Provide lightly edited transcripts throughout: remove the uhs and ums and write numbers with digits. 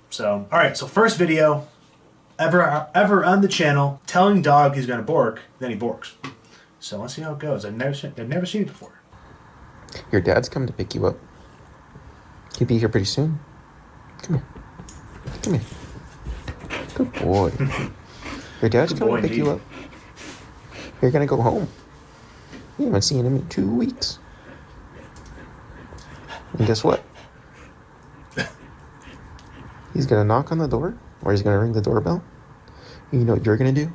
So, all right. So first video ever on the channel telling dog he's gonna bork, then he borks. So let's see how it goes. I've never seen it before. Your dad's coming to pick you up. He'll be here pretty soon. Come here. Come here. Good boy. Your dad's coming to pick you up. You're gonna go home. You haven't seen him in 2 weeks. And guess what? He's gonna knock on the door, or he's gonna ring the doorbell. And you know what you're gonna do?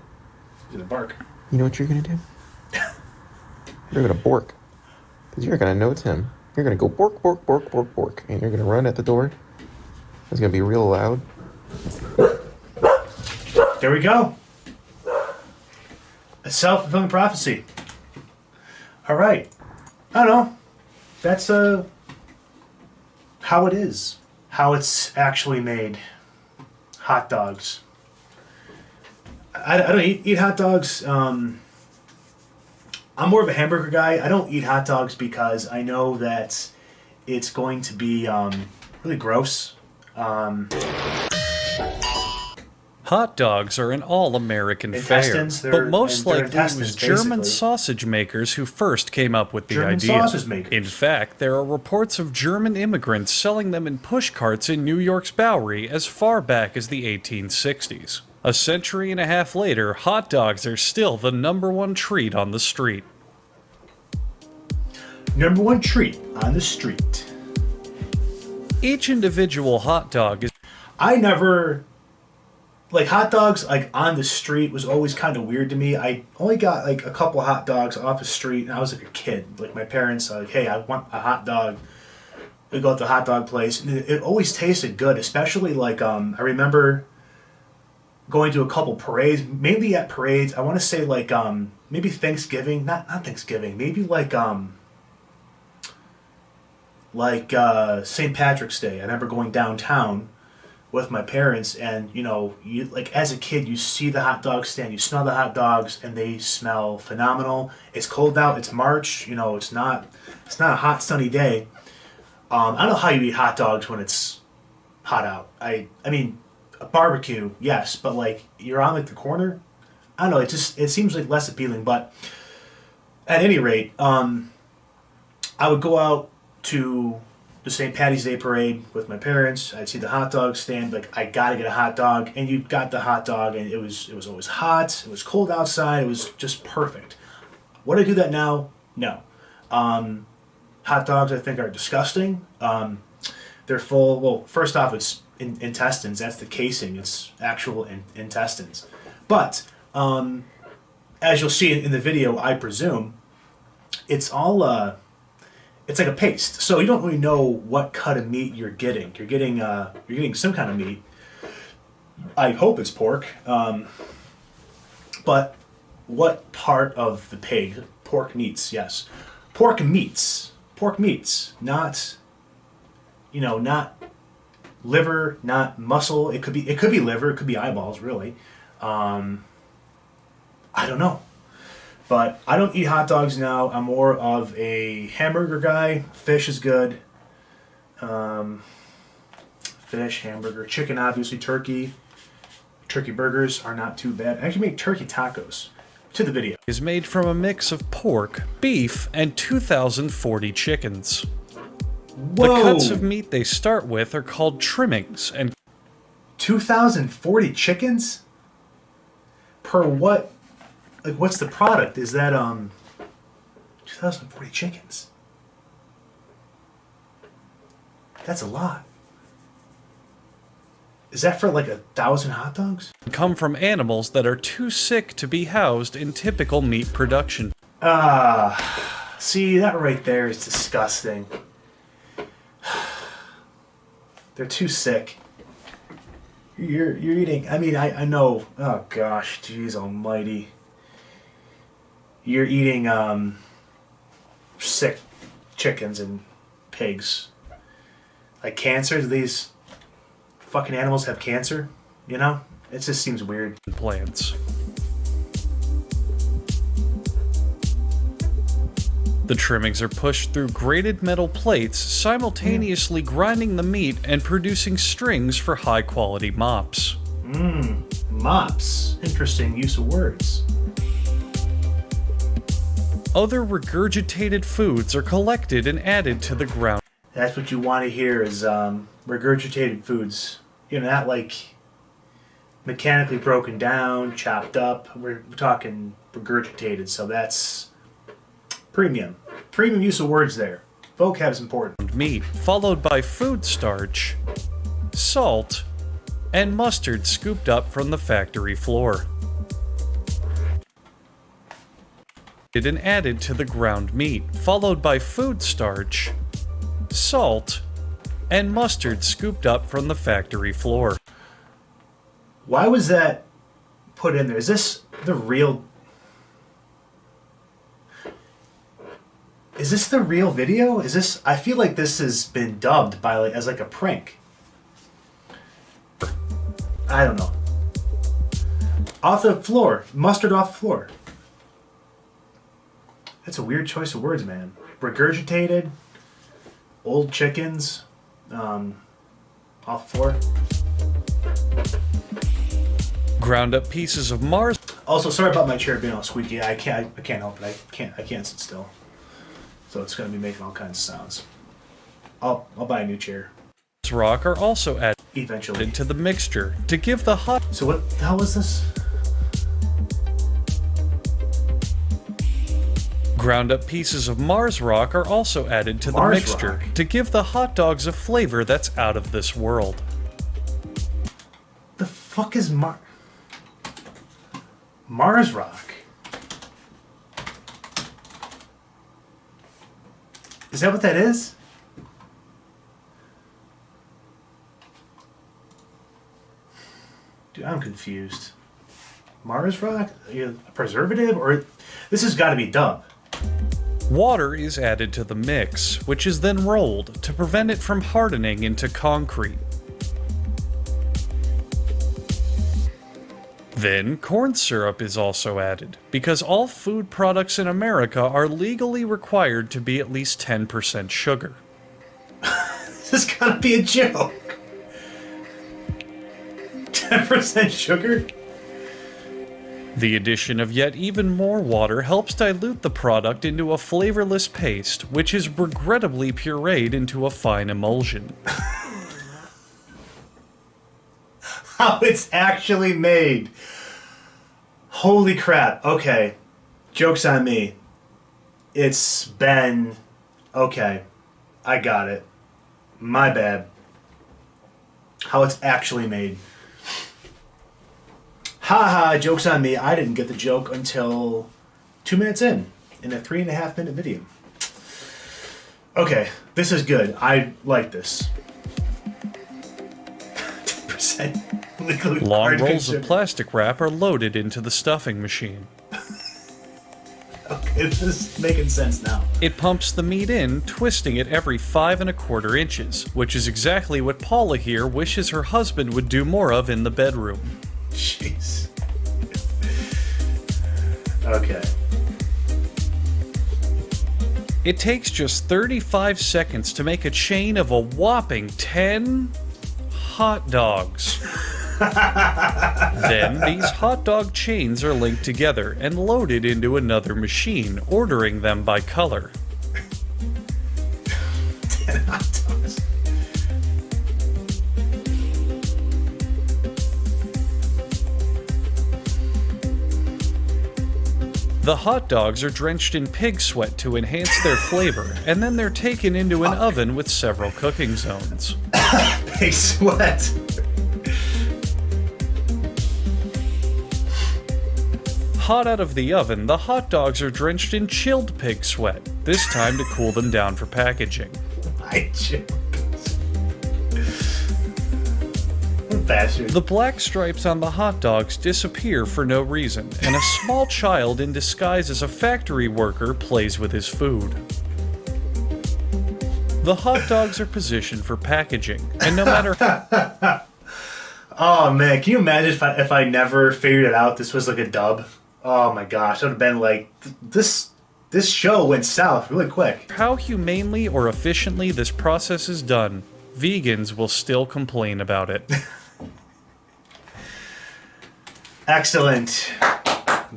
He's gonna bark. You know what you're gonna do? You're gonna bork. Because you're gonna know it's him. You're gonna go bork, bork, bork, bork, bork. And you're gonna run at the door. It's gonna be real loud. There we go. A self-fulfilling prophecy. All right. I don't know. That's how it is. How it's actually made. Hot dogs. I don't eat hot dogs. I'm more of a hamburger guy. I don't eat hot dogs because I know that it's going to be really gross. Hot dogs are an all-American fare, but most likely it was German sausage makers who first came up with the idea. In fact, there are reports of German immigrants selling them in pushcarts in New York's Bowery as far back as the 1860s. A century and a half later, hot dogs are still the #1 treat on the street. #1 treat on the street. Each individual hot dog is... I never... Like, hot dogs, like, on the street was always kind of weird to me. I only got, like, a couple hot dogs off the street, and I was, like, a kid. Like, my parents are like, hey, I want a hot dog. We go to the hot dog place, and it always tasted good, especially, like, I remember going to a couple parades, mainly at parades. I want to say, like, maybe Thanksgiving. Not Thanksgiving. Maybe, like St. Patrick's Day. I remember going downtown with my parents, and you like, as a kid, you see the hot dog stand, you smell the hot dogs, and they smell phenomenal. It's cold out, it's March, it's not a hot sunny day. I don't know how you eat hot dogs when it's hot out. I mean, a barbecue, yes, but like, you're on like the corner, I don't know, it seems like less appealing. But at any rate, I would go out to the St. Patty's Day parade with my parents. I'd see the hot dog stand, like, I gotta get a hot dog, and you got the hot dog, and it was always hot, it was cold outside, it was just perfect. Would I do that now? No. Hot dogs, I think, are disgusting. They're full, well, first off, it's intestines, that's the casing, it's actual intestines. But, as you'll see in the video, I presume, it's all, it's like a paste, so you don't really know what cut of meat you're getting. You're getting some kind of meat. I hope it's pork. But what part of the pig? Pork meats, yes. Pork meats. Pork meats. Not liver, not muscle. It could be liver. It could be eyeballs. Really. I don't know. But I don't eat hot dogs now. I'm more of a hamburger guy. Fish is good. Fish, hamburger, chicken, obviously, turkey. Turkey burgers are not too bad. I actually make turkey tacos. To the video. Is made from a mix of pork, beef, and 2,040 chickens. Whoa. The cuts of meat they start with are called trimmings, and 2,040 chickens? Per what? Like, what's the product? Is that 2,040 chickens? That's a lot. Is that for like 1,000 hot dogs? come from animals that are too sick to be housed in typical meat production. See, that right there is disgusting. They're too sick. You're eating, I mean, I know, oh gosh, jeez almighty. You're eating sick chickens and pigs. Like cancer, do these fucking animals have cancer? You know? It just seems weird. Plants. The trimmings are pushed through grated metal plates, simultaneously grinding the meat and producing strings for high-quality mops. Mops. Interesting use of words. Other regurgitated foods are collected and added to the ground. That's what you want to hear is regurgitated foods. You know, not like mechanically broken down, chopped up. We're talking regurgitated, so that's premium. Premium use of words there. Vocab's important. Meat, followed by food starch, salt, and mustard scooped up from the factory floor. And added to the ground meat, followed by food starch, salt, and mustard scooped up from the factory floor. Why was that put in there? Is this the real... Is this the real video? Is this... I feel like this has been dubbed by as like a prank. I don't know. Off the floor. Mustard off the floor. That's a weird choice of words, man. Regurgitated, old chickens, off the floor. Ground up pieces of Mars. Also, sorry about my chair being all squeaky. I can't help it. I can't sit still. So it's gonna be making all kinds of sounds. I'll buy a new chair. Rock are also added eventually to the mixture to give the hot. So what the hell was this? Ground up pieces of Mars rock are also added to the mixture to give the hot dogs a flavor that's out of this world. The fuck is Mars rock? Is that what that is? Dude, I'm confused. Mars rock? A preservative? Or this has got to be dub. Water is added to the mix, which is then rolled to prevent it from hardening into concrete. Then, corn syrup is also added, because all food products in America are legally required to be at least 10% sugar. This has got to be a joke. 10% sugar? The addition of yet even more water helps dilute the product into a flavorless paste, which is regrettably pureed into a fine emulsion. How it's actually made. Holy crap. Okay. Joke's on me. It's been... Okay. I got it. My bad. How it's actually made. Haha, joke's on me. I didn't get the joke until 2 minutes in a 3.5 minute video. Okay, this is good. I like this. 10% legally long rolls of plastic wrap are loaded into the stuffing machine. Okay, this is making sense now. It pumps the meat in, twisting it every 5 1/4 inches, which is exactly what Paula here wishes her husband would do more of in the bedroom. Jeez. Okay. It takes just 35 seconds to make a chain of a whopping 10 hot dogs. Then these hot dog chains are linked together and loaded into another machine, ordering them by color. 10 hot dogs. The hot dogs are drenched in pig sweat to enhance their flavor, and then they're taken into an oven with several cooking zones. Pig sweat. Hot out of the oven, the hot dogs are drenched in chilled pig sweat, this time to cool them down for packaging. Bastard. The black stripes on the hot dogs disappear for no reason, and a small child in disguise as a factory worker plays with his food. The hot dogs are positioned for packaging, and no matter... Oh man, can you imagine if I never figured it out, this was like a dub? Oh my gosh, I would have been like, this This show went south really quick. How humanely or efficiently this process is done, vegans will still complain about it. Excellent.